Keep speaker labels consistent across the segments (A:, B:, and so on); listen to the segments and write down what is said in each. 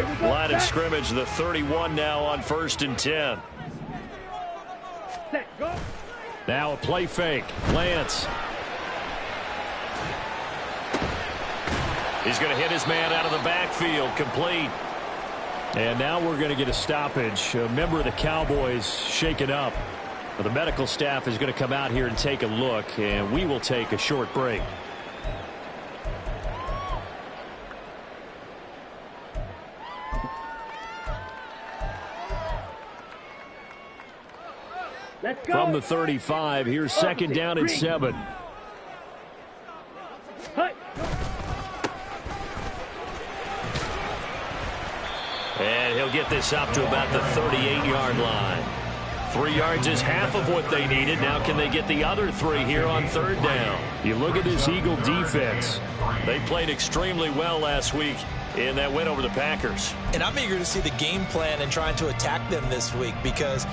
A: Line of scrimmage, the 31 now on 1st and 10.
B: Set, go.
C: Now a play fake. Lance.
A: He's going to hit his man out of the backfield. Complete.
C: And now we're going to get a stoppage. A member of the Cowboys shaken up. The medical staff is going to come out here and take a look, and we will take a short break.
B: Let's go.
C: From the 35, here's second down and 7.
A: And he'll get this up to about the 38-yard line. 3 yards is half of what they needed. Now can they get the other 3 here on 3rd down?
C: You look at this Eagle defense.
A: They played extremely well last week in that win over the Packers.
D: And I'm eager to see the game plan and trying to attack them this week, because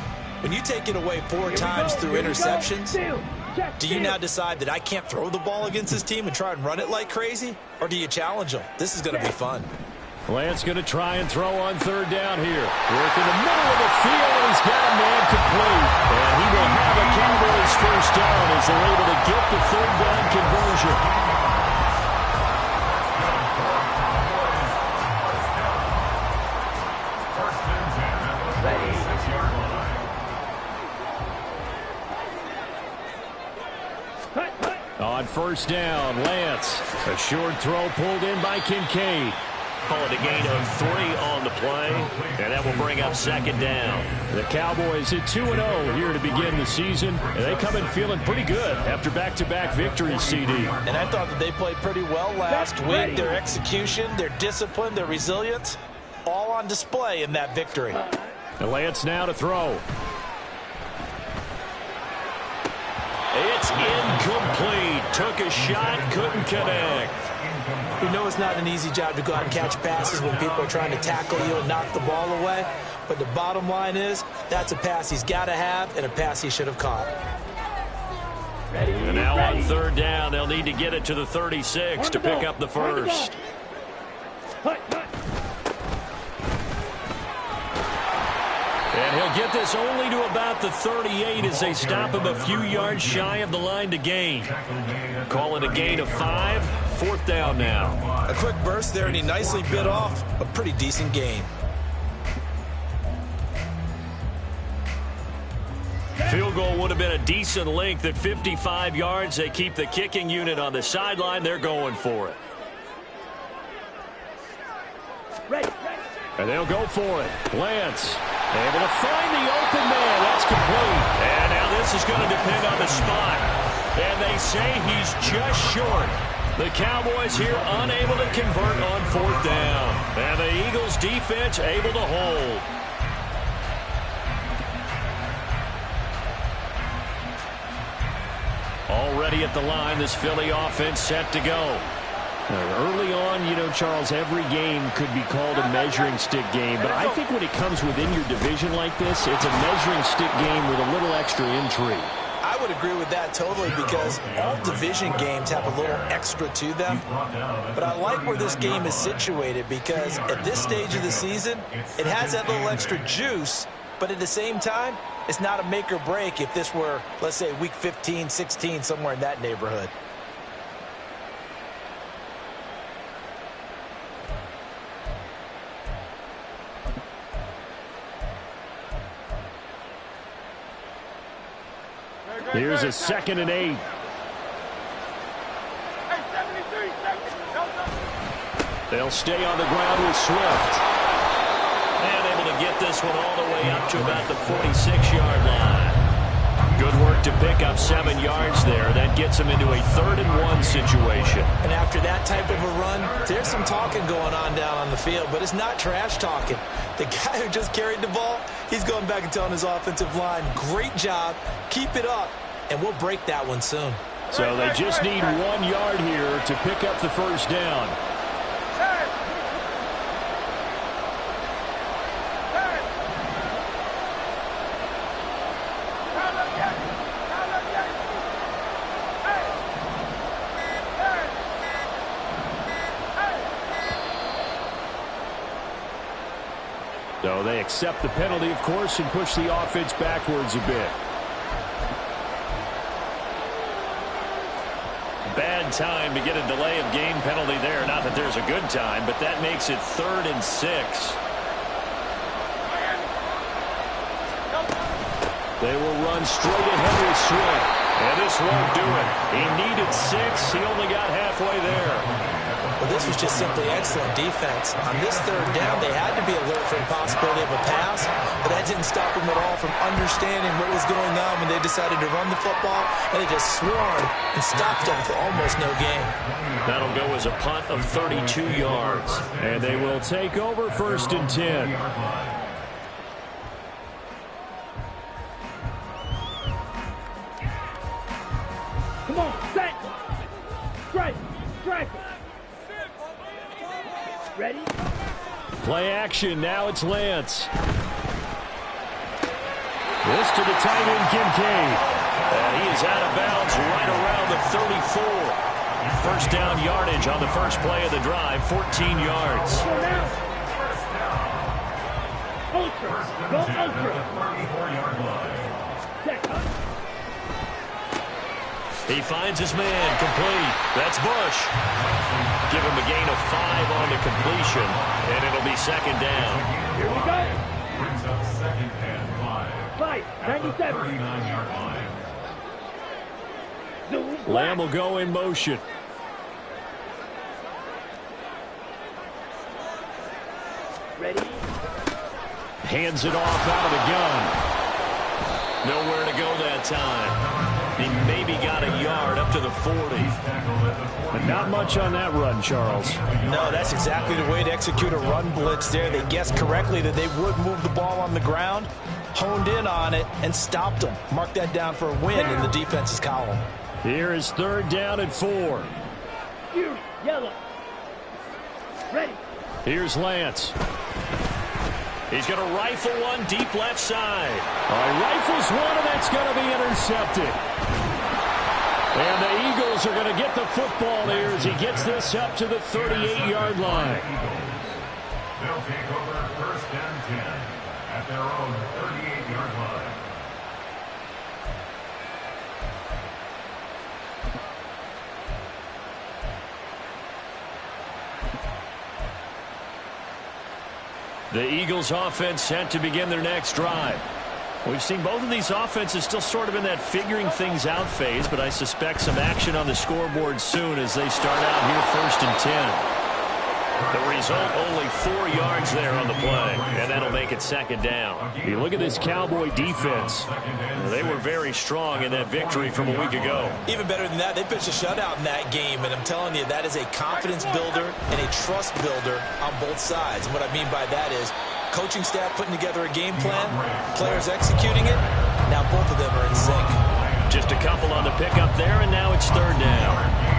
D: when you take it away 4 times through interceptions, do you now decide that I can't throw the ball against this team and try and run it like crazy? Or do you challenge them? This is going to be fun.
C: Lance going to try and throw on 3rd down here. Work in the middle of the field, and he's got a man complete.
A: And he will have a Cowboys first down as they're able to get the 3rd down conversion.
C: On 1st down, Lance. A short throw pulled in by Kincaid.
A: Call it a gain of 3 on the play, and that will bring up 2nd down.
C: The Cowboys at 2-0 here to begin the season, and they come in feeling pretty good after back-to-back victories, CD.
D: And I thought that they played pretty well last week. Their execution, their discipline, their resilience, all on display in that victory.
C: And Lance now to throw.
A: It's incomplete. Took a shot, couldn't connect.
D: You know it's not an easy job to go out and catch passes when people are trying to tackle you and knock the ball away. But the bottom line is, that's a pass he's got to have and a pass he should have caught.
A: And now on 3rd down, they'll need to get it to the 36 to pick up the first. And he'll get this only to about the 38 as they stop him a few yards shy of the line to gain. Call it a gain of 5. 4th down now.
D: A quick burst there, and he nicely bit off a pretty decent gain.
A: Field goal would have been a decent length at 55 yards. They keep the kicking unit on the sideline. They're going for it.
C: And they'll go for it. Lance able to find the open man. That's complete.
A: And now this is going to depend on the spot. And they say he's just short. The Cowboys here unable to convert on 4th down. And the Eagles defense able to hold. Already at the line, this Philly offense set to go.
C: Early on, you know, Charles, every game could be called a measuring stick game. But I think when it comes within your division like this, it's a measuring stick game with a little extra intrigue.
D: I would agree with that totally, because all division games have a little extra to them. But I like where this game is situated, because at this stage of the season, it has that little extra juice. But at the same time, it's not a make or break if this were, let's say, week 15, 16, somewhere in that neighborhood.
C: Here's a 2nd and 8.
A: They'll stay on the ground with Swift. And able to get this one all the way up to about the 46-yard line. Good work to pick up 7 yards there. That gets them into a 3rd and 1 situation.
D: And after that type of a run, there's some talking going on down on the field, but it's not trash talking. The guy who just carried the ball, he's going back and telling his offensive line, great job, keep it up, and we'll break that one soon.
C: So they just need 1 yard here to pick up the first down. So they accept the penalty, of course, and push the offense backwards a bit.
A: Bad time to get a delay of game penalty there. Not that there's a good time, but that makes it 3rd and 6.
C: They will run straight ahead with Swift.
A: And this won't do it. He needed 6. He only got halfway there.
D: Well, this was just simply excellent defense. On this 3rd down, they had to be alert for the possibility of a pass, but that didn't stop them at all from understanding what was going on when they decided to run the football, and they just swarmed and stopped them for almost no gain.
A: That'll go as a punt of 32 yards.
C: And they will take over 1st and 10.
B: Come on, set! Strike! Strike! Ready?
C: Play action. Now it's Lance. This to the tight end, Kincaid.
A: And he is out of bounds right around the 34. 1st down yardage on the first play of the drive, 14 yards.
B: Go now! Ultra! Go ultra! Check, huh?
A: He finds his man, complete. That's Bush. Give him a gain of 5 on the completion, and it'll be 2nd down.
B: Here we go.
E: Brings up 2nd and 5.
B: 97.
E: 39-yard line.
C: Lamb will go in motion.
B: Ready?
C: Hands it off out of the gun.
A: Nowhere to go that time. He maybe got a yard up to the 40.
C: But not much on that run, Charles.
D: No, that's exactly the way to execute a run blitz there. They guessed correctly that they would move the ball on the ground, honed in on it, and stopped them. Mark that down for a win in the defense's column.
C: Here is 3rd down and 4.
B: Fury, yellow. Ready?
C: Here's Lance.
A: He's going to rifle one deep left side.
C: Rifles one, and that's going to be intercepted. And the Eagles are going to get the football here as he gets this up to the 38-yard line.
E: They'll take over 1st and 10 at their own 38-yard line.
A: The Eagles offense set to begin their next drive. We've seen both of these offenses still sort of in that figuring things out phase, but I suspect some action on the scoreboard soon as they start out here 1st and 10. The result, only 4 yards there on the play, and that'll make it 2nd down.
C: You look at this Cowboy defense.
A: They were very strong in that victory from a week ago.
D: Even better than that, they pitched a shutout in that game, and I'm telling you, that is a confidence builder and a trust builder on both sides. And what I mean by that is coaching staff putting together a game plan, players executing it. Now both of them are in sync.
A: Just a couple on the pickup there, and now it's 3rd down.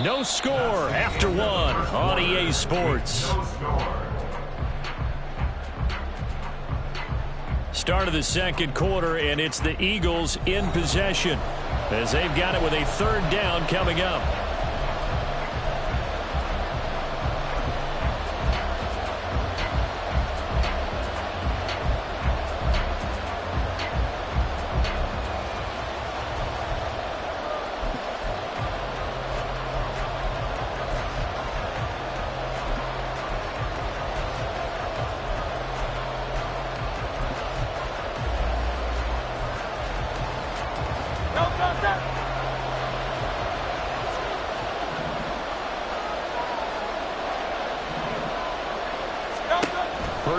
A: No score after 1 on EA Sports. Start of the 2nd quarter, and it's the Eagles in possession as they've got it with a 3rd down coming up.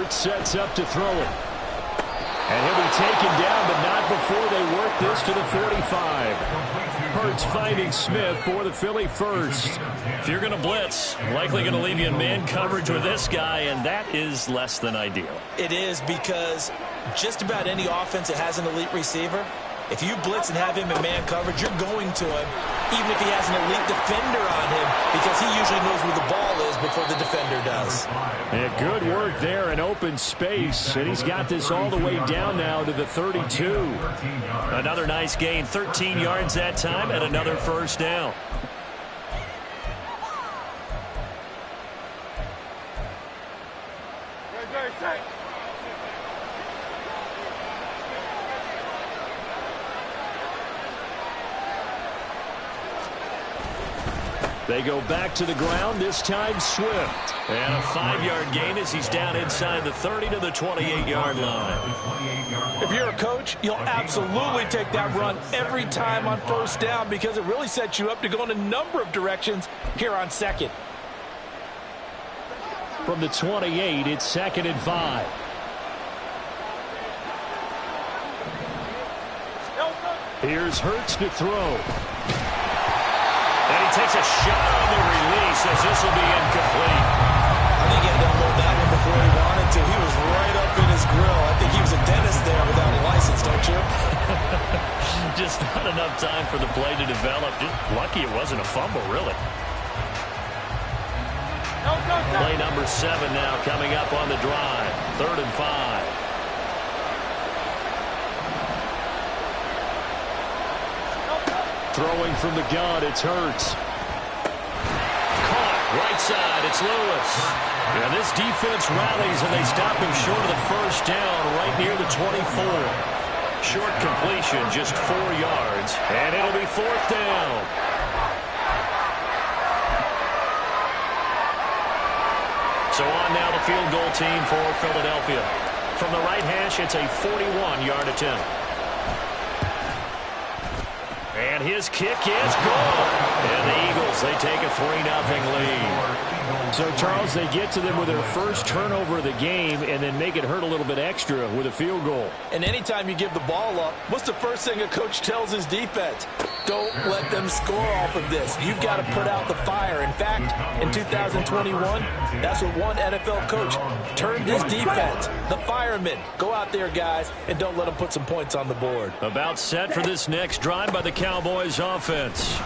C: Sets up to throw it. And he'll be taken down, but not before they work this to the 45. Hurts finding Smith for the Philly first.
A: If you're going to blitz, likely going to leave you in man coverage with this guy, and that is less than ideal.
D: It is, because just about any offense that has an elite receiver, If you blitz and have him in man coverage, you're going to him, even if he has an elite defender on him, because he usually knows where the ball is before the defender does.
C: Yeah, good work there in open space, and he's got this all the way down now to the 32.
A: Another nice gain, 13 yards that time, and another first down.
C: They go back to the ground, this time Swift.
A: And a 5-yard gain as he's down inside the 30 to the 28-yard line.
D: If you're a coach, you'll absolutely take that run every time on first down because it really sets you up to go in a number of directions here on second.
C: From the 28, it's 2nd and 5. Here's Hurts to throw.
A: And he takes a shot on the release as this will be incomplete.
D: I think he had to unload that one before he wanted to. He was right up in his grill. I think he was a dentist there without a license, don't you?
A: Just not enough time for the play to develop. Just lucky it wasn't a fumble, really. Play number 7 now coming up on the drive. 3rd and 5.
C: Throwing from the gun, it's Hurts.
A: Caught, right side, it's Lewis. Yeah, this defense rallies and they stop him short of the first down right near the 24. Short completion, just 4 yards, and it'll be 4th down. So on now the field goal team for Philadelphia. From the right hash, it's a 41-yard attempt. And his kick is good. And the Eagles, they take a 3-0 lead.
C: So, Charles, they get to them with their first turnover of the game and then make it hurt a little bit extra with a field goal.
D: And anytime you give the ball up, what's the first thing a coach tells his defense? Don't let them score off of this. You've got to put out the fire. In fact, in 2021, that's what one NFL coach turned his defense. The firemen. Go out there, guys, and don't let them put some points on the board.
A: About set for this next drive by the Cowboys offense.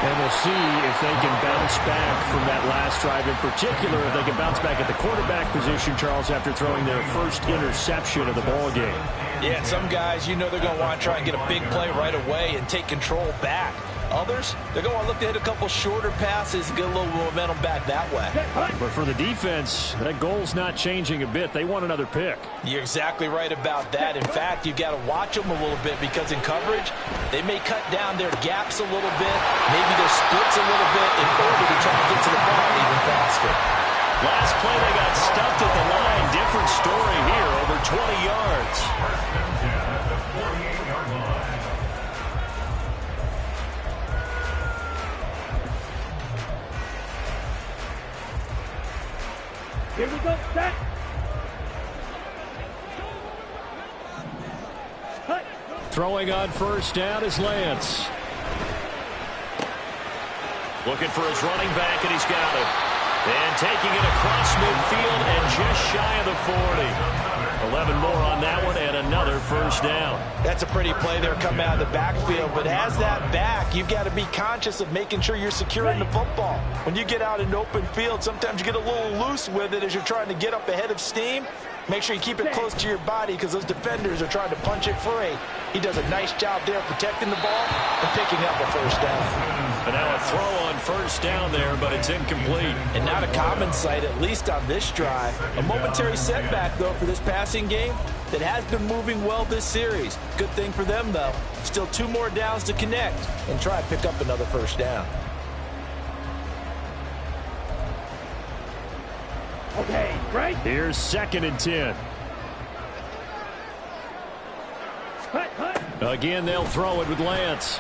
C: And we'll see if they can bounce back from that last drive. In particular, if they can bounce back at the quarterback position, Charles, after throwing their first interception of the ball game.
D: Yeah, some guys, you know they're going to want to try and get a big play right away and take control back. Others, they're going to look to hit a couple shorter passes and get a little momentum back that way.
C: But for the defense, that goal's not changing a bit. They want another pick.
D: You're exactly right about that. In fact, you've got to watch them a little bit because in coverage, they may cut down their gaps a little bit, maybe their splits a little bit in order to try to get to the ball even faster.
A: Last play, they got stuffed at the line. Different story here, over 20 yards.
B: Here we go, set. Cut.
C: Throwing on first down is Lance.
A: Looking for his running back, and he's got it. And taking it across midfield and just shy of the 40. 11 more on that one and another first down.
D: That's a pretty play there coming out of the backfield, but as that back, you've got to be conscious of making sure you're securing the football. When you get out in open field, sometimes you get a little loose with it as you're trying to get up ahead of steam. Make sure you keep it close to your body because those defenders are trying to punch it free. He does a nice job there protecting the ball and picking up a first down.
A: And now a throw on first down there, but it's incomplete.
D: And not a common sight, at least on this drive. A momentary setback, though, for this passing game that has been moving well this series. Good thing for them, though. Still 2 more downs to connect and try to pick up another first down.
B: Okay, right.
C: Here's 2nd and 10.
B: Cut, cut.
C: Again, they'll throw it with Lance.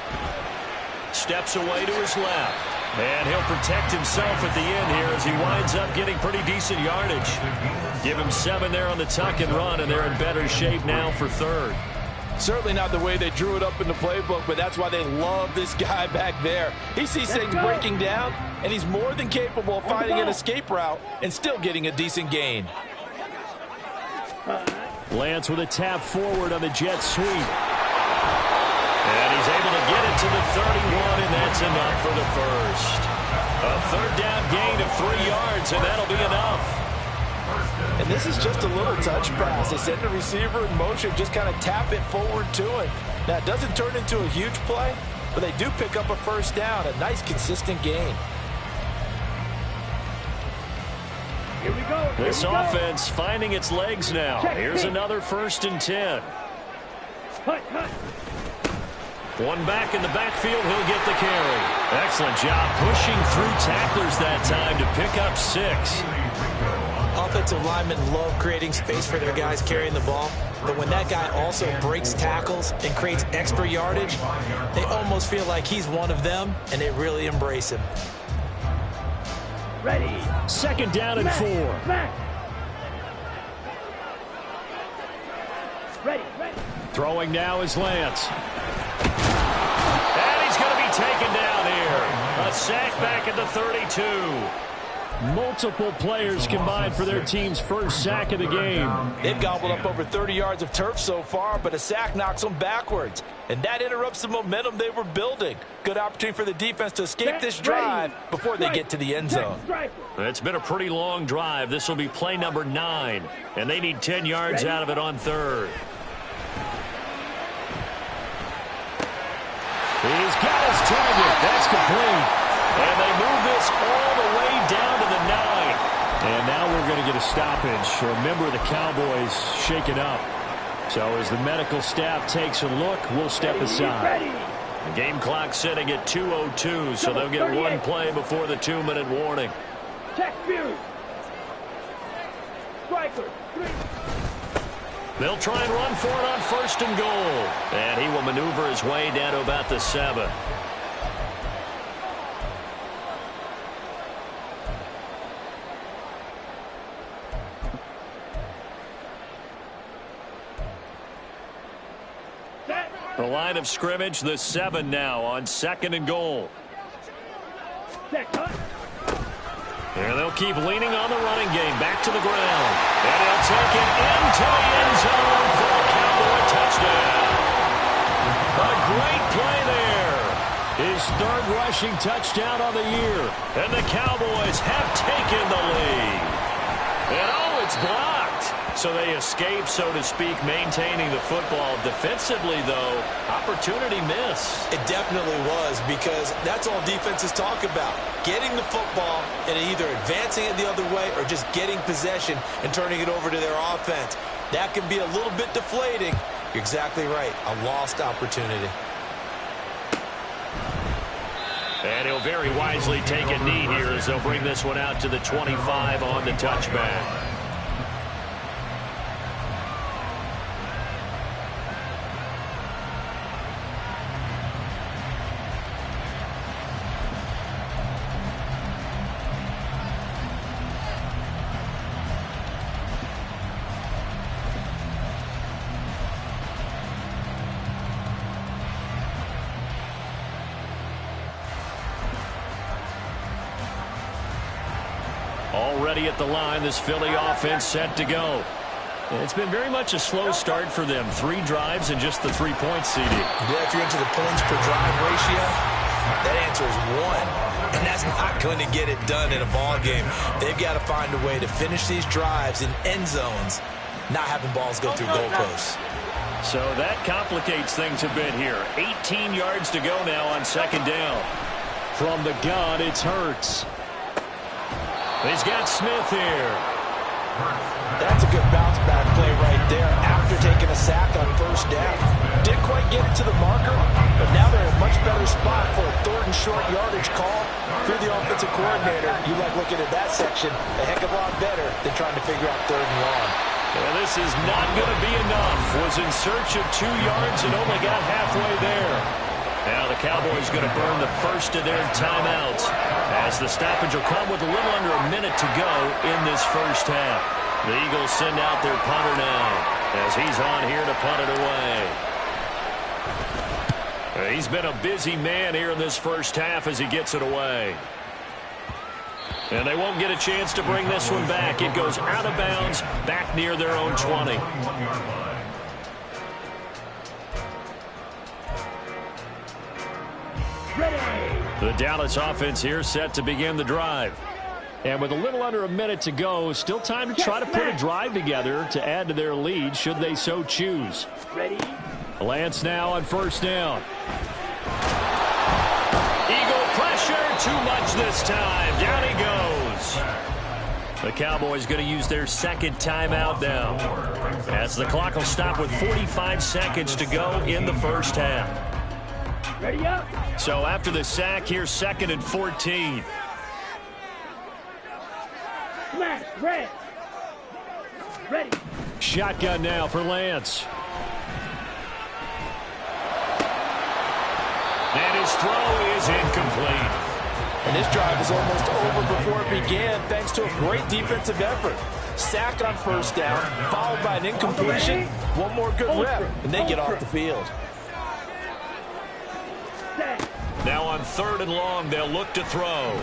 A: Steps away to his left. And he'll protect himself at the end here as he winds up getting pretty decent yardage. Give him 7 there on the tuck and run, and they're in better shape now for 3rd.
D: Certainly not the way they drew it up in the playbook, but that's why they love this guy back there. He sees things breaking down, and he's more than capable of finding an escape route and still getting a decent gain.
C: Lance with a tap forward on the jet sweep.
A: That's enough for the first. A third down gain of 3 yards, and that'll be enough.
D: And this is just a little touch pass. They send the receiver in motion, just kind of tap it forward to him. Now, it doesn't turn into a huge play, but they do pick up a first down, a nice, consistent gain.
B: Here we go.
A: This offense finding its legs now. Here's another 1st and 10.
B: Hut, hut.
A: One back in the backfield, he'll get the carry. Excellent job pushing through tacklers that time to pick up 6.
D: Offensive linemen love creating space for their guys carrying the ball, but when that guy also breaks tackles and creates extra yardage, they almost feel like he's one of them, and they really embrace him.
B: Ready.
C: 2nd down and 4.
B: Back. Ready, ready.
C: Throwing now is Lance.
A: And he's going to be taken down here. A sack back at the 32.
C: Multiple players combined for their team's first sack of the game.
D: They've gobbled up over 30 yards of turf so far, but a sack knocks them backwards. And that interrupts the momentum they were building. Good opportunity for the defense to escape this drive before they get to the end zone.
A: It's been a pretty long drive. This will be play number 9. And they need 10 yards out of it on 3rd.
C: He's got his target. That's complete.
A: And they move this all the way down to the 9.
C: And now we're going to get a stoppage. A member of the Cowboys shaken up. So as the medical staff takes a look, we'll step aside.
A: The game clock setting at 2:02, so they'll get 1 play before the 2-minute warning.
B: Check view. Striker. 3.
A: They'll try and run for it on 1st and goal. And he will maneuver his way down to about the 7. The line of scrimmage, the 7 now on 2nd and goal. Here they'll keep leaning on the running game. Back to the ground. And he'll take it into the end zone for a Cowboy touchdown. A great play there.
C: His 3rd rushing touchdown on the year.
A: And the Cowboys have taken the lead. And oh, it's blocked. So they escape, so to speak, maintaining the football. Defensively, though, opportunity miss.
D: It definitely was, because that's all defenses talk about. Getting the football and either advancing it the other way or just getting possession and turning it over to their offense. That can be a little bit deflating. You're exactly right. A lost opportunity.
A: And he'll very wisely take a knee here as they'll bring this one out to the 25 on the touchback. Already at the line, this Philly offense set to go. It's been very much a slow start for them. 3 drives and just the 3 points, CD.
D: Yeah, if you're into the points per drive ratio, that answer is 1. And that's not going to get it done in a ball game. They've got to find a way to finish these drives in end zones, not having balls go through goalposts.
A: So that complicates things a bit here. 18 yards to go now on 2nd down.
C: From the gun, it's Hurts.
A: He's got Smith here.
D: That's a good bounce back play right there after taking a sack on 1st down. Didn't quite get it to the marker, but now they're in a much better spot for a 3rd and short yardage call. Through the offensive coordinator, you like looking at that section a heck of a lot better than trying to figure out 3rd and long.
A: Well, this is not going to be enough. Was in search of 2 yards and only got halfway there. Now the Cowboys going to burn the first of their timeouts as the stoppage will come with a little under a minute to go in this first half. The Eagles send out their punter now as he's on here to punt it away. He's been a busy man here in this first half as he gets it away. And they won't get a chance to bring this one back. It goes out of bounds back near their own 20. The Dallas offense here set to begin the drive.
C: And with a little under a minute to go, still time to try to put a drive together to add to their lead should they so choose.
B: Ready?
C: Lance now on first down.
A: Eagle pressure, too much this time. Down he goes. The Cowboys going to use their second timeout now, as the clock will stop with 45 seconds to go in the first half.
B: Ready up?
A: So after the sack, here's 2nd and 14.
B: Smash, red. Ready.
C: Shotgun now for Lance.
A: And his throw is incomplete.
D: And this drive is almost over before it began thanks to a great defensive effort. Sack on first down, followed by an incompletion. One more good rep, and they get off the field.
A: Now on 3rd and long, they'll look to throw.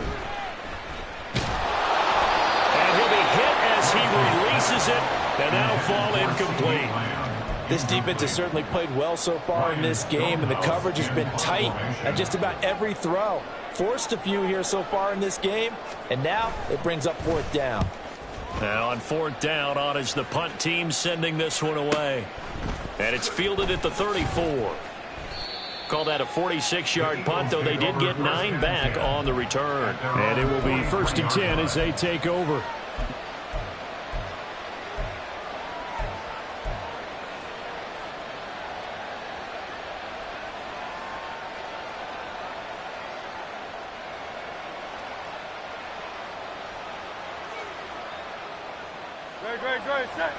A: And he'll be hit as he releases it, and that'll fall incomplete.
D: This defense has certainly played well so far in this game, and the coverage has been tight at just about every throw. Forced a few here so far in this game, and now it brings up 4th down.
A: Now on 4th down, on is the punt team sending this one away. And it's fielded at the 34. Call that a 46-yard punt, though they did get 9 back on the return.
C: And it will be 1st and 10 as they take over.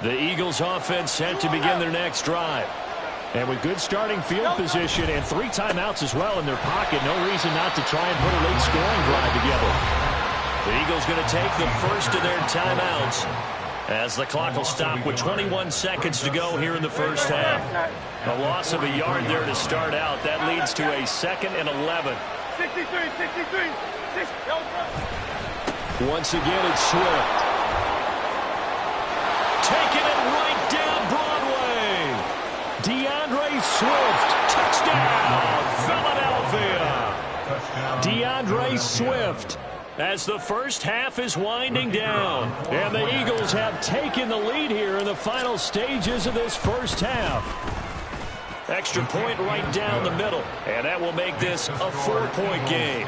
A: The Eagles offense set to begin their next drive.
C: And with good starting field position and 3 timeouts as well in their pocket, no reason not to try and put a late scoring drive together.
A: The Eagles going to take the first of their timeouts as the clock will stop with 21 seconds to go here in the first half. A loss of a yard there to start out. That leads to a 2nd and 11.
B: 63.
C: Once again, it's Swift.
A: Taking it right down Broadway.
C: DeAndre Swift, touchdown, Philadelphia. DeAndre Swift.
A: As the first half is winding down.
C: And the Eagles have taken the lead here in the final stages of this first half.
A: Extra point right down the middle. And that will make this a 4-point game.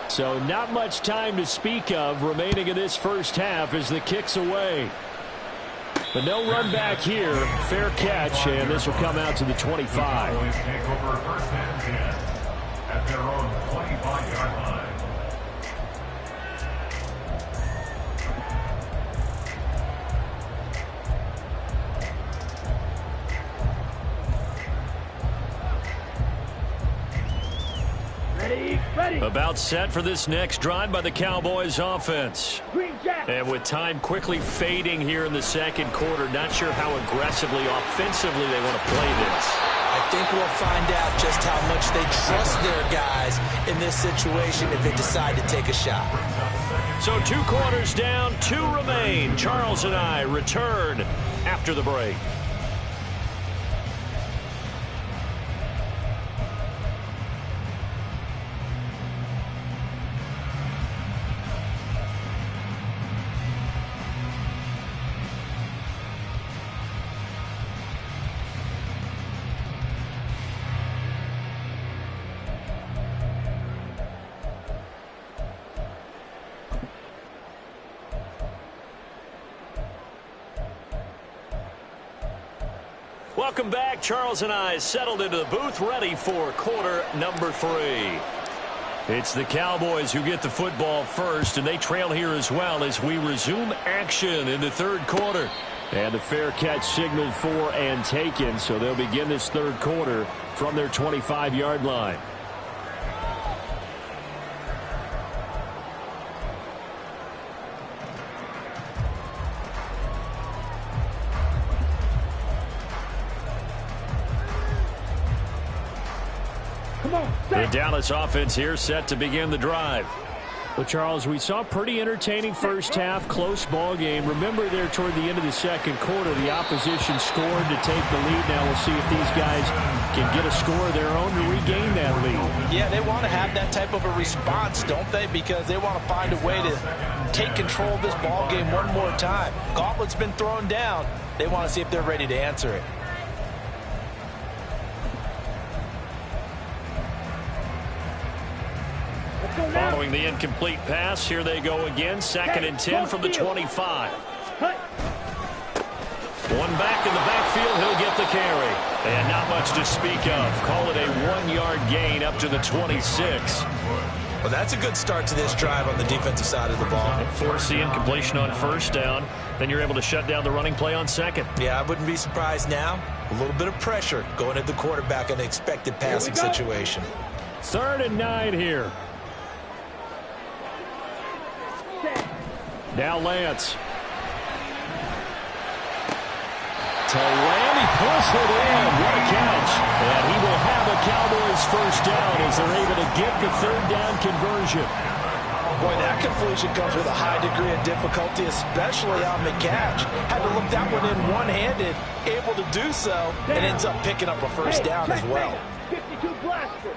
C: So not much time to speak of remaining in this first half as the kick's away. But no run back here. Fair catch, and this will come out to the 25.
E: Take over 1st and 10 at their own 25-yard line.
B: Ready.
A: About set for this next drive by the Cowboys offense.
B: Green Jack.
A: And with time quickly fading here in the second quarter, not sure how aggressively, offensively they want to play this.
D: I think we'll find out just how much they trust their guys in this situation if they decide to take a shot.
A: So 2 quarters down, 2 remain. Charles and I return after the break. Welcome back. Charles and I settled into the booth, ready for quarter number 3. It's the Cowboys who get the football first, and they trail here as well as we resume action in the 3rd quarter.
C: And the fair catch signaled for and taken, so they'll begin this 3rd quarter from their 25-yard line.
A: The Dallas offense here set to begin the drive.
C: Well, Charles, we saw pretty entertaining first half, close ball game. Remember there toward the end of the second quarter, the opposition scored to take the lead. Now we'll see if these guys can get a score of their own to regain that lead.
D: Yeah, they want to have that type of a response, don't they? Because they want to find a way to take control of this ball game one more time. Gauntlet's been thrown down. They want to see if they're ready to answer it.
A: Following the incomplete pass, here they go again. 2nd and 10 from the 25. One back in the backfield, he'll get the carry. And not much to speak of. Call it a 1-yard gain up to the 26.
D: Well, that's a good start to this drive on the defensive side of the ball.
A: Force the incompletion on first down. Then you're able to shut down the running play on second.
D: Yeah, I wouldn't be surprised now. A little bit of pressure going at the quarterback in an expected passing situation.
C: 3rd and 9 here. Now Lance. To Lamb, he pulls it in. What a catch. And he will have a Cowboys first down as they're able to get the 3rd down conversion.
D: Boy, that completion comes with a high degree of difficulty, especially on the catch. Had to look that one in one-handed, able to do so, and ends up picking up a first down as well.
B: 52 blaster.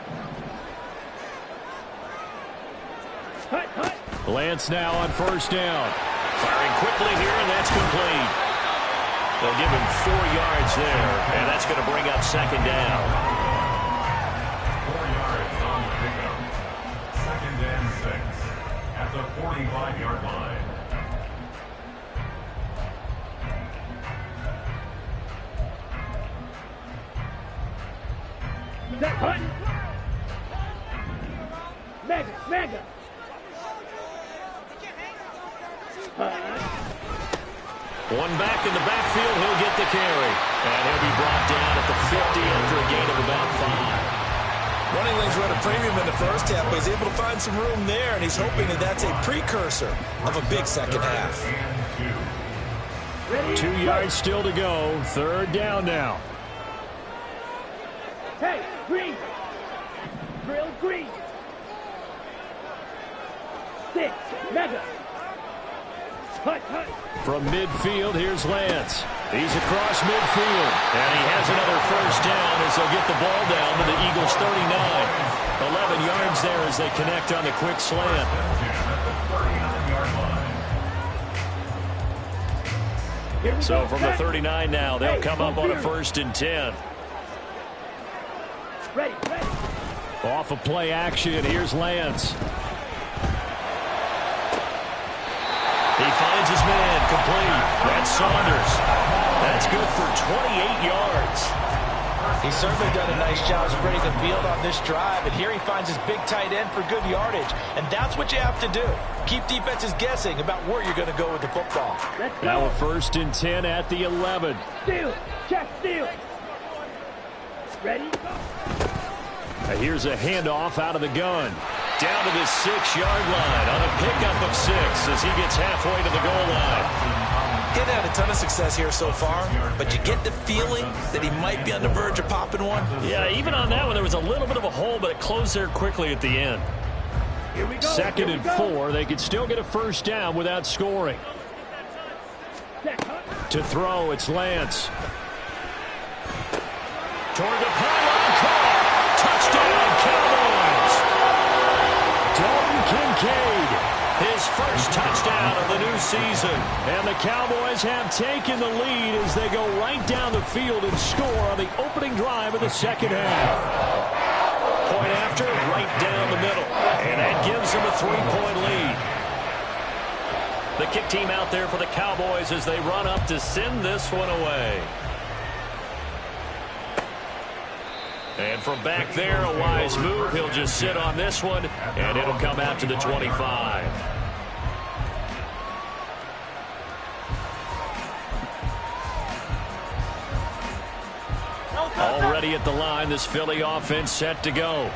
C: Lance now on first down.
A: Firing quickly here, and that's complete. They'll give him 4 yards there, and that's going to bring up 2nd down.
E: 4 yards on the pickup. 2nd and 6 at the 45-yard line.
B: That button. Mega.
A: One back in the backfield, he'll get the carry. And he'll be brought down at the 50 after a gain of about 5.
D: Running lanes run a premium in the first half, but he's able to find some room there, and he's hoping that that's a precursor of a big second half.
C: 2 yards still to go. 3rd down now.
B: Hey, green. Drill green. 6. Mega. Hut.
C: From midfield, here's Lance. He's across midfield.
A: And he has another first down as they'll get the ball down to the Eagles' 39. 11 yards there as they connect on the quick slant. So from the 39 now, they'll come up on a 1st and 10.
B: Ready.
C: Off of play action, here's Lance.
A: He finds his man, complete. That's Saunders. That's good for 28 yards.
D: He's certainly done a nice job spreading the field on this drive, and here he finds his big tight end for good yardage. And that's what you have to do. Keep defenses guessing about where you're going to go with the football.
B: Let's go.
C: Now a 1st and 10 at the 11.
B: Steal. Check steal. Ready?
C: Now here's a handoff out of the gun.
A: Down to the 6-yard line on a pickup of 6 as he gets halfway to the goal line.
D: He hasn't had a ton of success here so far, but you get the feeling that he might be on the verge of popping one.
A: Yeah, even on that one, there was a little bit of a hole, but it closed there quickly at the end.
B: Here we go.
C: 2nd and 4. They could still get a first down without scoring. To throw, it's Lance.
A: Toward the pylon, caught. Touchdown, Cowboys.
C: Dalton Kincaid.
A: His first touchdown of the new season.
C: And the Cowboys have taken the lead as they go right down the field and score on the opening drive of the second half.
A: Point after, right down the middle. And that gives them a 3-point lead. The kick team out there for the Cowboys as they run up to send this one away. And from back there, a wise move. He'll just sit on this one, and it'll come out to the 25.
C: Already at the line, this Philly offense set to go.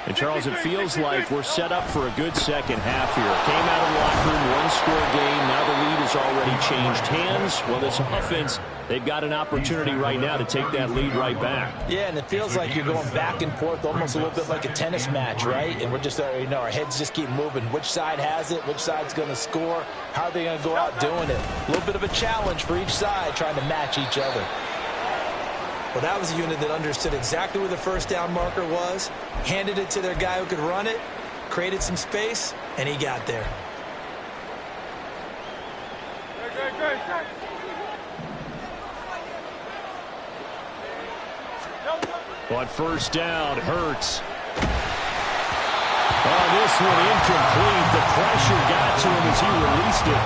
C: And, Charles, it feels like we're set up for a good second half here. Came out of the locker room, one-score game. Now the lead has already changed hands. Well, this offense, they've got an opportunity right now to take that lead right back.
D: Yeah, and it feels like you're going back and forth almost a little bit like a tennis match, right? And we're just, our heads just keep moving. Which side has it? Which side's going to score? How are they going to go out doing it? A little bit of a challenge for each side trying to match each other. Well, that was a unit that understood exactly where the first down marker was, handed it to their guy who could run it, created some space, and he got there.
C: On first down, Hurts. Oh, this one incomplete. The pressure got to him as he released it.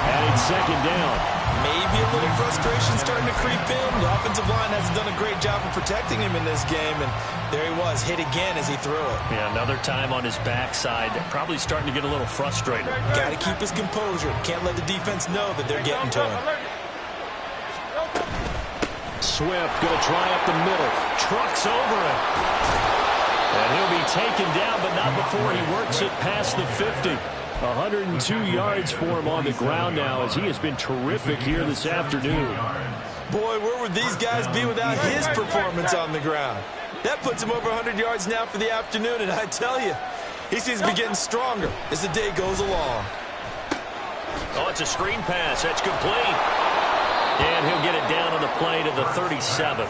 C: And it's second down.
D: Maybe a little frustration starting to creep in. The offensive line hasn't done a great job of protecting him in this game, and there he was, hit again as he threw it.
A: Yeah, another time on his backside, probably starting to get a little frustrated.
D: Got to keep his composure. Can't let the defense know that they're getting to him.
C: Swift going to try up the middle. Trucks over it. And he'll be taken down, but not before he works it past the 50. 102 yards for him on the ground now as he has been terrific here this afternoon.
D: Boy, where would these guys be without his performance on the ground? That puts him over 100 yards now for the afternoon, and I tell you, he seems to be getting stronger as the day goes along.
A: Oh, it's a screen pass. That's complete. And he'll get it down on the play to the 37.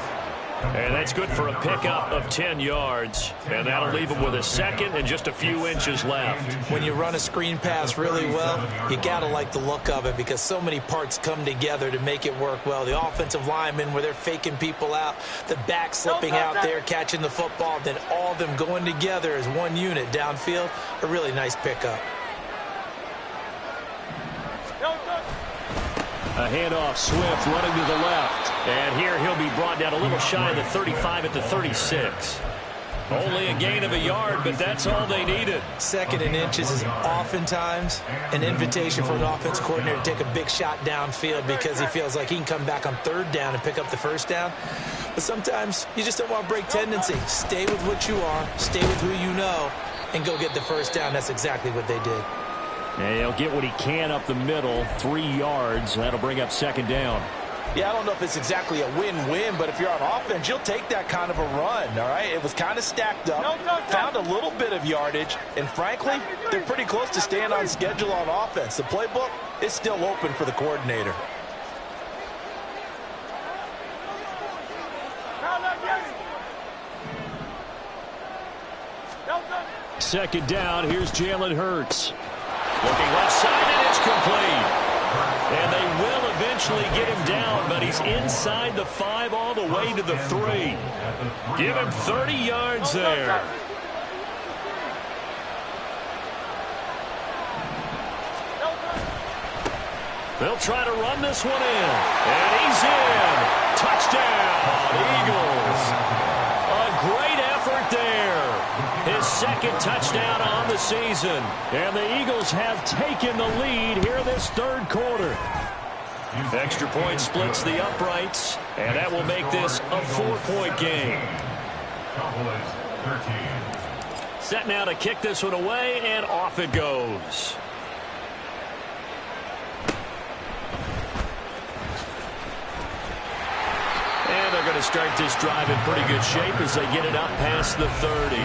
A: And that's good for a pickup of 10 yards. And that'll leave him with a second and just a few inches left.
D: When you run a screen pass really well, you got to like the look of it because so many parts come together to make it work well. The offensive linemen where they're faking people out, the back slipping out there, catching the football, then all of them going together as one unit downfield. A really nice pickup.
C: A handoff, Swift running to the left.
A: And here he'll be brought down a little shy of the 35 at the 36. Only a gain of a yard, but that's all they needed.
D: Second and inches is oftentimes an invitation for an offense coordinator to take a big shot downfield because he feels like he can come back on third down and pick up the first down. But sometimes you just don't want to break tendency. Stay with what you are, stay with who you know, and go get the first down. That's exactly what they did.
C: And he'll get what he can up the middle, 3 yards. That'll bring up second down.
D: Yeah, I don't know if it's exactly a win-win, but if you're on offense, you'll take that kind of a run, all right? It was kind of stacked up, found a little bit of yardage, and frankly, they're pretty close to staying on schedule on offense. The playbook is still open for the coordinator.
C: Second down, here's Jalen Hurts.
A: Looking left side, and it's complete. And they will eventually get him down, but he's inside the 5 all the way to the 3. Give him 30 yards there. They'll try to run this one in. And he's in. Touchdown, Eagles. A great effort there. His second touchdown on the season. And the Eagles have taken the lead here in this third quarter. Extra point splits the uprights, and that will make this a 4-point game. Set now to kick this one away, and off it goes. And they're going to start this drive in pretty good shape as they get it up past the 30.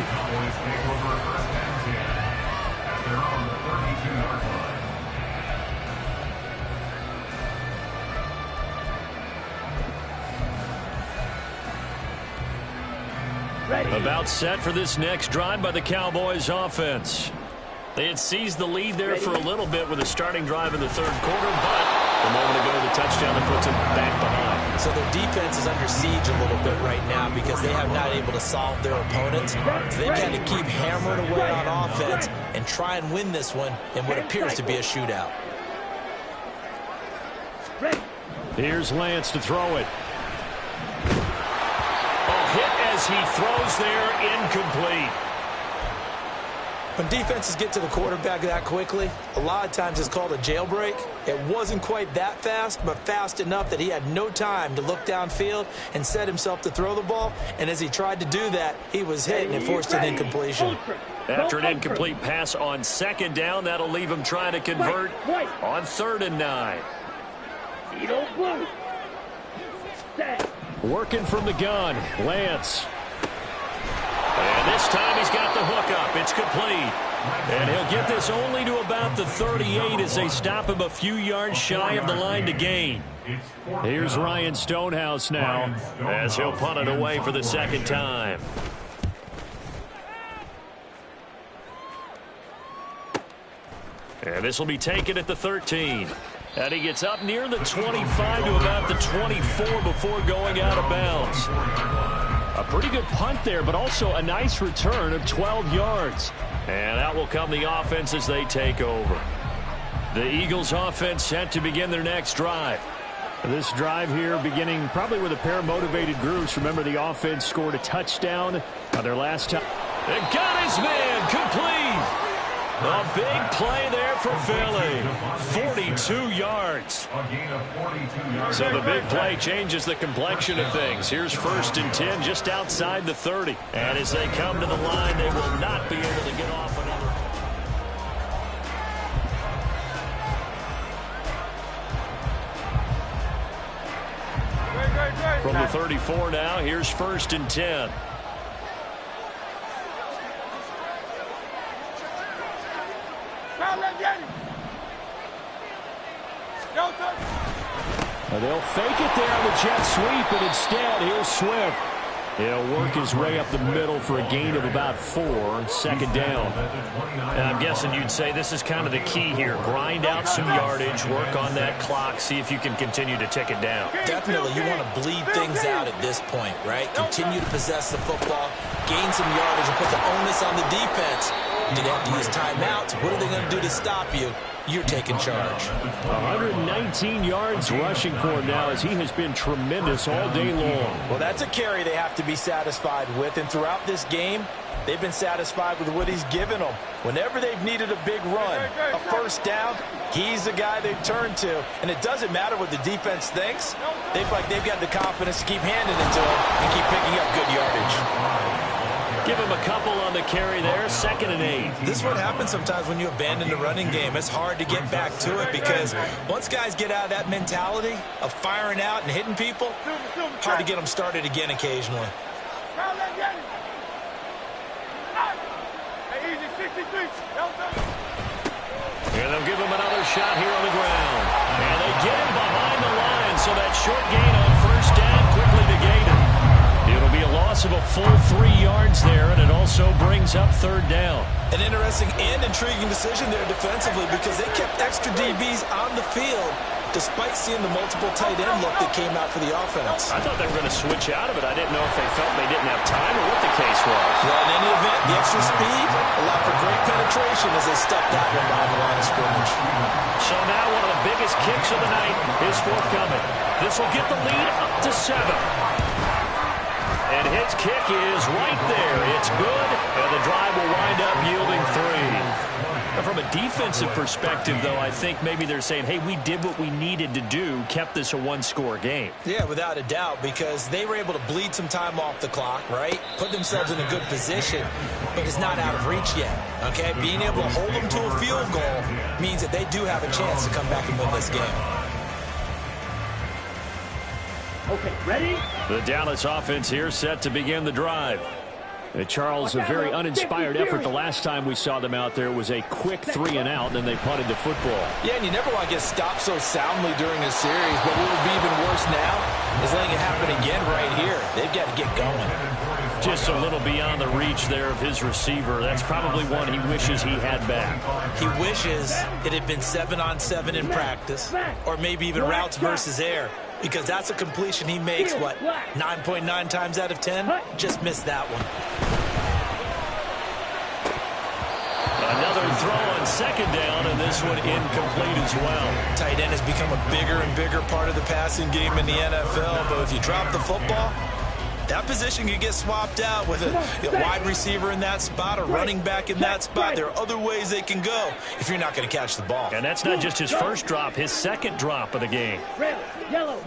A: About set for this next drive by the Cowboys offense. They had seized the lead there for a little bit with a starting drive in the third quarter, but a moment ago the touchdown that puts them back behind.
D: So their defense is under siege a little bit right now because they have not able to solve their opponents. So they've had to keep hammering away on offense and try and win this one in what appears to be a shootout.
C: Here's Lance to throw it.
A: Hit as he throws there, incomplete.
D: When defenses get to the quarterback that quickly, a lot of times it's called a jailbreak. It wasn't quite that fast, but fast enough that he had no time to look downfield and set himself to throw the ball. And as he tried to do that, he was hit and it forced an incompletion.
A: After an incomplete pass on second down, that'll leave him trying to convert on 3rd and 9.
C: Working from the gun, Lance.
A: And this time he's got the hook up. It's complete. And he'll get this only to about the 38 as they stop him a few yards shy of the line to gain.
C: Here's Ryan Stonehouse now
A: as he'll punt it away for the second time. And this will be taken at the 13. And he gets up near the 25 to about the 24 before going out of bounds.
C: A pretty good punt there, but also a nice return of 12 yards.
A: And out will come the offense as they take over. The Eagles offense set to begin their next drive.
C: This drive here beginning probably with a pair of motivated groups. Remember, the offense scored a touchdown on their last time.
A: And got his man complete. A big play there for Philly. 42 yards. So the big play changes the complexion of things. Here's 1st and 10 just outside the 30. And as they come to the line, they will not be able to get off another. From the 34 now, here's 1st and 10.
C: They'll fake it there on the jet sweep, and instead, here's Swift. He'll work his way up the middle for a gain of about 4, 2nd down.
A: And I'm guessing you'd say this is kind of the key here. Grind out some yardage, work on that clock, see if you can continue to tick it down.
D: Definitely, you want to bleed things out at this point, right? Continue to possess the football, gain some yardage, and put the onus on the defense. Do they have to use timeouts? What are they going to do to stop you? You're taking charge.
C: 119 yards rushing for him now as he has been tremendous all day long.
D: Well, that's a carry they have to be satisfied with. And throughout this game, they've been satisfied with what he's given them. Whenever they've needed a big run, a 1st down, he's the guy they've turned to. And it doesn't matter what the defense thinks. They've got the confidence to keep handing it to him and keep picking up good yardage.
A: Give him a couple on the carry there, 2nd and 8.
D: This is what happens sometimes when you abandon the running game. It's hard to get back to it because once guys get out of that mentality of firing out and hitting people, hard to get them started again occasionally.
A: And they'll give him another shot here on the ground. And they get him behind the line, so that short gain on 1st down quickly negated. It'll be a loss of a full 3 yards there, and it also brings up 3rd down.
D: An interesting and intriguing decision there defensively because they kept extra DBs on the field despite seeing the multiple tight end look that came out for the offense.
A: I thought they were going to switch out of it. I didn't know if they felt they didn't have time or what the case was.
D: Well, in any event, the extra speed allowed for great penetration as they stuffed that one behind the line of scrimmage.
A: So now one of the biggest kicks of the night is forthcoming. This will get the lead up to 7. And his kick is right there. It's good, and the drive will wind up yielding 3. Now, from a defensive perspective, though, I think maybe they're saying, hey, we did what we needed to do, kept this a 1-score game.
D: Yeah, without a doubt, because they were able to bleed some time off the clock, right? Put themselves in a good position, but it's not out of reach yet, okay? Being able to hold them to a field goal means that they do have a chance to come back and win this game.
B: Okay, ready?
C: The Dallas offense here set to begin the drive. Charles, a very uninspired effort the last time we saw them out there. Was a quick 3 and out, and then they punted the football.
D: Yeah, and you never want to get stopped so soundly during a series, but what would be even worse now is letting it happen again right here. They've got to get going.
A: Just a little beyond the reach there of his receiver. That's probably one he wishes he had back.
D: He wishes it had been 7-on-7 in practice, or maybe even routes versus air, because that's a completion he makes, 9.9 times out of 10? Just missed that one.
A: Another throw on 2nd down, and this one incomplete as well.
D: Tight end has become a bigger and bigger part of the passing game in the NFL, but if you drop the football, That position could get swapped out with a wide receiver in that spot, a running back in that spot. There are other ways they can go if you're not going to catch the ball.
C: And that's not just his first drop, his second drop of the game.
B: Red, yellow.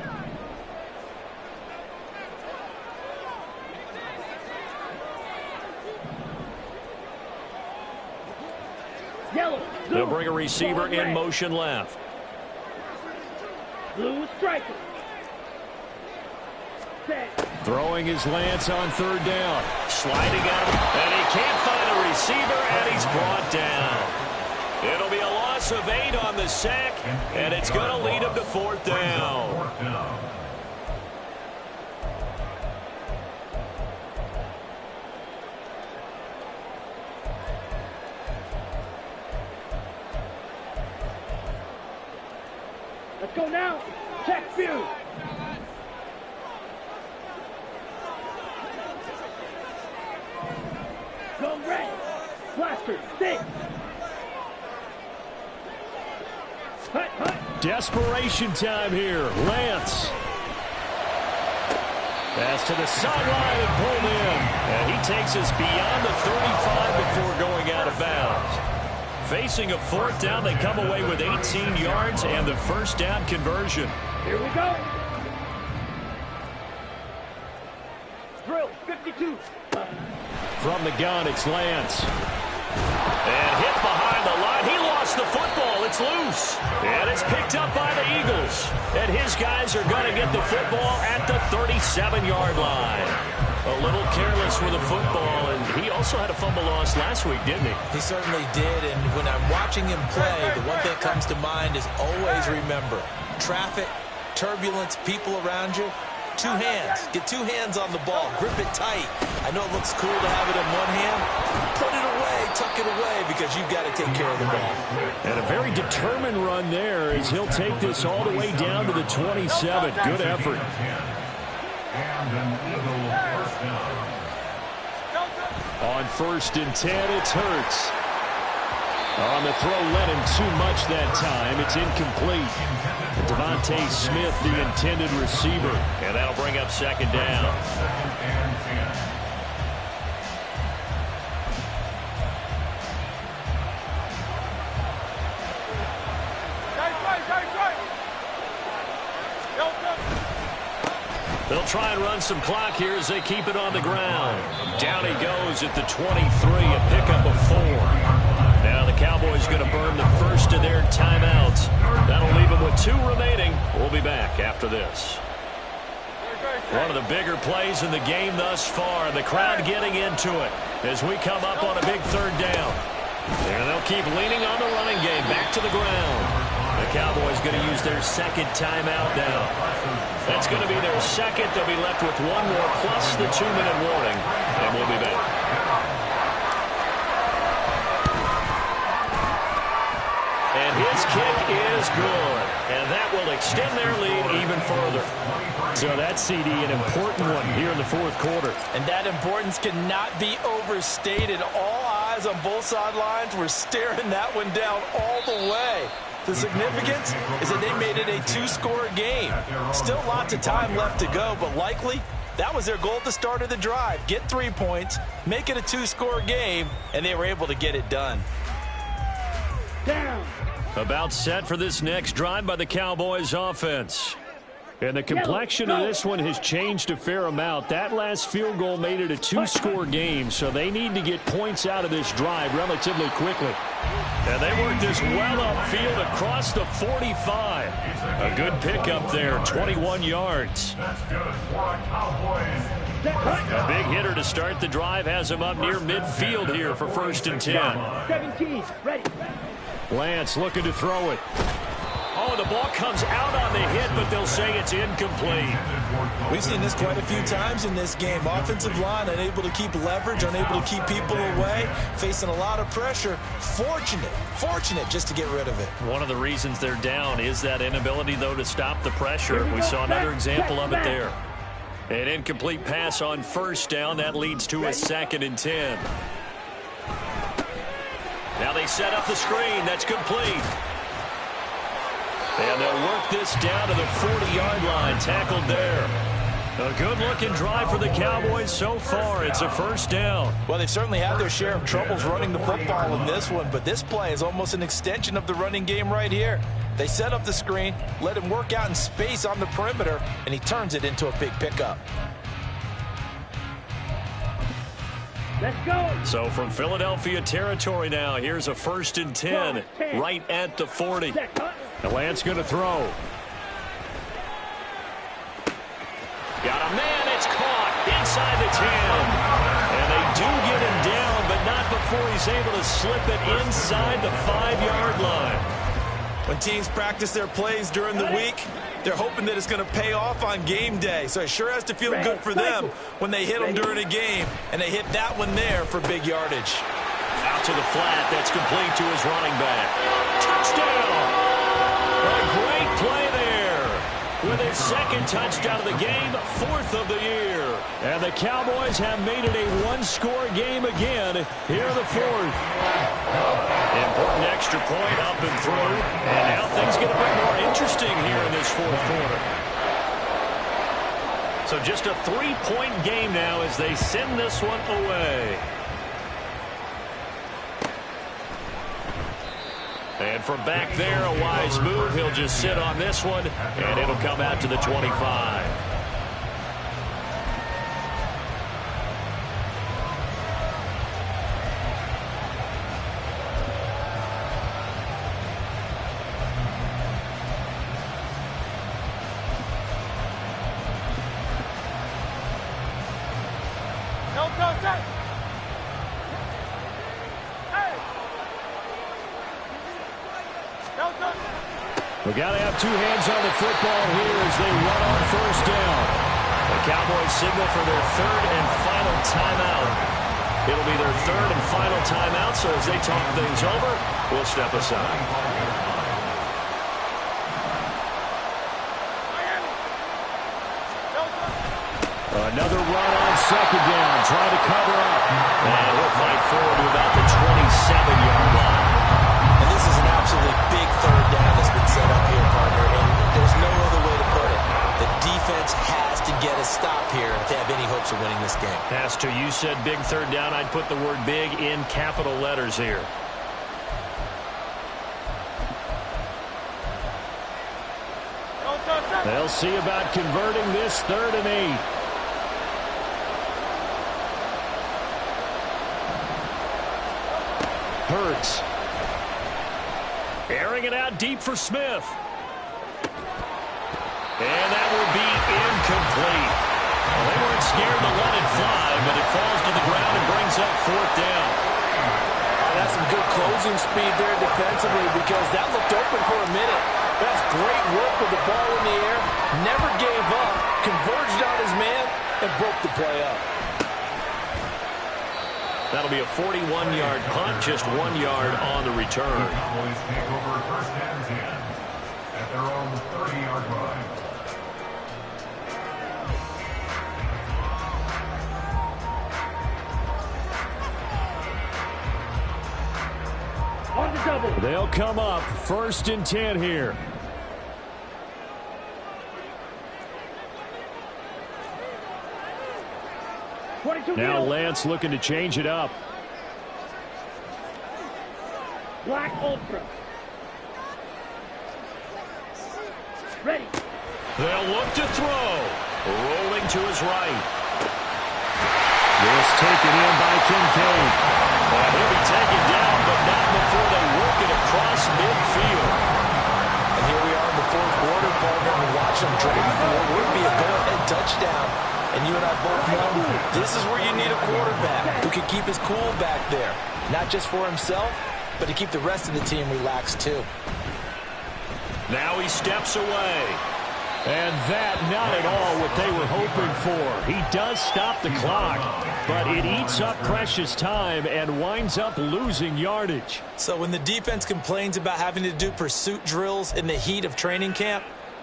B: Yellow.
C: They'll bring a receiver in motion left.
B: Blue striker.
C: Throwing his Lance on third down. Sliding out, and he can't find a receiver, and he's brought down. It'll be a loss of 8 on the sack, and it's going to lead him to fourth down.
B: Let's go now. Check view. Go red. Blaster. Stick. Hut, hut.
C: Desperation time here. Lance. Pass to the sideline and pulled in. And he takes us beyond the 35 before going out of bounds. Facing a fourth down, they come away with 18 yards and the first down conversion.
B: Here we go. Drill, 52.
C: From the gun, it's Lance. And hit behind the line. He lost the football. It's loose. And it's picked up by the Eagles. And his guys are going to get the football at the 37-yard line. A little careless with the football, and he also had a fumble loss last week, didn't he?
D: He certainly did, and when I'm watching him play, the one thing that comes to mind is always remember, traffic, turbulence, people around you, 2 hands. Get 2 hands on the ball. Grip it tight. I know it looks cool to have it in one hand. Put it away, tuck it away, because you've got to take care of the ball.
C: And a very determined run there as he'll take this all the way down to the 27. Good effort.
E: And an Eagle first down.
C: On 1st and 10, it's Hurts. On the throw, led him too much that time. It's incomplete. Devontae Smith, the intended receiver. And that'll bring up second down.
E: 2nd and 10.
C: They'll try and run some clock here as they keep it on the ground. Down he goes at the 23, a pickup of 4. Now the Cowboys going to burn the first of their timeouts. That'll leave them with 2 remaining. We'll be back after this. One of the bigger plays in the game thus far. The crowd getting into it as we come up on a big 3rd down. And they'll keep leaning on the running game. Back to the ground. The Cowboys going to use their 2nd timeout now. That's going to be their 2nd. They'll be left with 1 more plus the 2-minute warning. And we'll be back. And his kick is good. And that will extend their lead even further. So that's, CD, an important one here in the 4th quarter.
D: And that importance cannot be overstated. All eyes on both sidelines were staring that one down all the way. The significance is that they made it a 2-score game. Still lots of time left to go, but likely that was their goal at the start of the drive. Get 3 points, make it a 2-score game, and they were able to get it done.
B: Down.
C: About set for this next drive by the Cowboys offense. And the complexion of this one has changed a fair amount. That last field goal made it a 2-score game, so they need to get points out of this drive relatively quickly. And they work this well upfield across the 45. A good pickup there, 21 yards.
E: That's good for a Cowboys.
C: A big hitter to start the drive has him up near midfield here for 1st and 10.
B: 17, ready.
C: Lance looking to throw it. Oh, the ball comes out on the hit, but they'll say it's incomplete.
D: We've seen this quite a few times in this game. Offensive line unable to keep leverage, unable to keep people away, facing a lot of pressure. Fortunate just to get rid of it.
C: One of the reasons they're down is that inability, though, to stop the pressure. We saw another example of it there. An incomplete pass on 1st down. That leads to a 2nd and 10. Now they set up the screen. That's complete. And they'll work this down to the 40-yard line. Tackled there. A good-looking drive for the Cowboys so far. It's a first down.
D: Well, they've certainly had their share of troubles running the football in this one, but this play is almost an extension of the running game right here. They set up the screen, let him work out in space on the perimeter, and he turns it into a big pickup.
B: Let's go.
C: So from Philadelphia territory now, here's a 1st and 10 right at the 40. Lance going to throw. Got a man, it's caught inside the 10. And they do get him down, but not before he's able to slip it inside the 5-yard line.
D: When teams practice their plays during the week, they're hoping that it's going to pay off on game day. So it sure has to feel good for them when they hit them during a game, and they hit that one there for big yardage.
C: Out to the flat, that's complete to his running back. Touchdown! A great play there. With his 2nd touchdown of the game, 4th of the year. And the Cowboys have made it a 1-score game again here in the 4th. Important extra point up and through. And now things get a bit more interesting here in this 4th quarter. So just a 3-point game now as they send this one away. And from back there, a wise move. He'll just sit on this one, and it'll come out to the 25. We got to have 2 hands on the football here as they run on 1st down. The Cowboys signal for their 3rd and final timeout. It'll be their 3rd and final timeout, so as they talk things over, we'll step aside. Another run on 2nd down, trying to cover up. And he'll fight forward to about the 27-yard line.
D: And this is an absolutely big 3rd down that's been set up here, partner, and there's no other way to put it. The defense has to get a stop here if they have any hopes of winning this game.
C: Has to. You said big 3rd down. I'd put the word big in capital letters here. They'll see about converting this 3rd and 8. Hurts. Airing it out deep for Smith. And that will be incomplete. Well, they weren't scared to let it fly, but it falls to the ground and brings up 4th down.
D: That's some good closing speed there defensively because that looked open for a minute. That's great work with the ball in the air. Never gave up, converged on his man, and broke the play up.
C: That'll be a 41-yard punt, just 1 yard on the return.
E: The Cowboys take over 1st and 10 at their own 30-yard line.
B: On the double.
C: They'll come up 1st and 10 here. Now Lance looking to change it up.
B: Black Ultra. Ready.
C: They'll look to throw. Rolling to his right. This taken in by Kincaid. And he'll be taken down, but not before they work it across midfield.
D: And here we are in the 4th quarter, partner, and watch them drive for what would be a go-ahead touchdown. And you and I both know this is where you need a quarterback who can keep his cool back there. Not just for himself, but to keep the rest of the team relaxed too.
C: Now he steps away. And that not at all what they were hoping for. He does stop the clock, but it eats up precious time and winds up losing yardage.
D: So when the defense complains about having to do pursuit drills in the heat of training camp,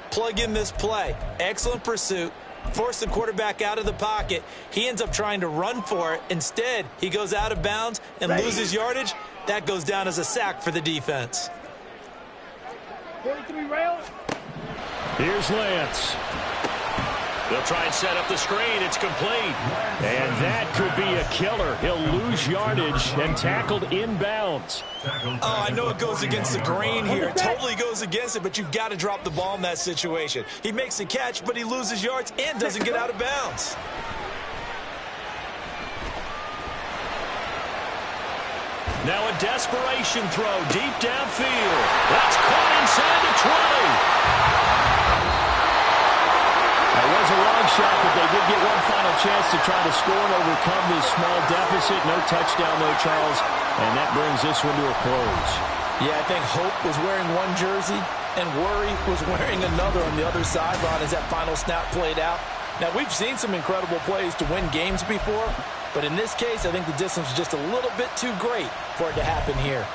D: plug in this play. Excellent pursuit. Force the quarterback out of the pocket. He ends up trying to run for it. Instead, he goes out of bounds and loses yardage. That goes down as a sack for the defense.
B: 43 rail.
C: Here's Lance.
A: They'll try and set up the screen. It's complete.
C: And that could be a killer. He'll lose yardage and tackled inbounds.
D: Oh, I know it goes against the grain here. It totally goes against it, but you've got to drop the ball in that situation. He makes the catch, but he loses yards and doesn't get out of bounds.
A: Now a desperation throw deep downfield. That's caught inside the 20.
C: It was a long shot, but they did get one final chance to try to score and overcome this small deficit. No touchdown, though, Charles, and that brings this one to a close.
D: Yeah, I think hope was wearing one jersey and worry was wearing another on the other sideline as that final snap played out. Now, we've seen some incredible plays to win games before, but in this case, I think the distance was just a little bit too great for it to happen here.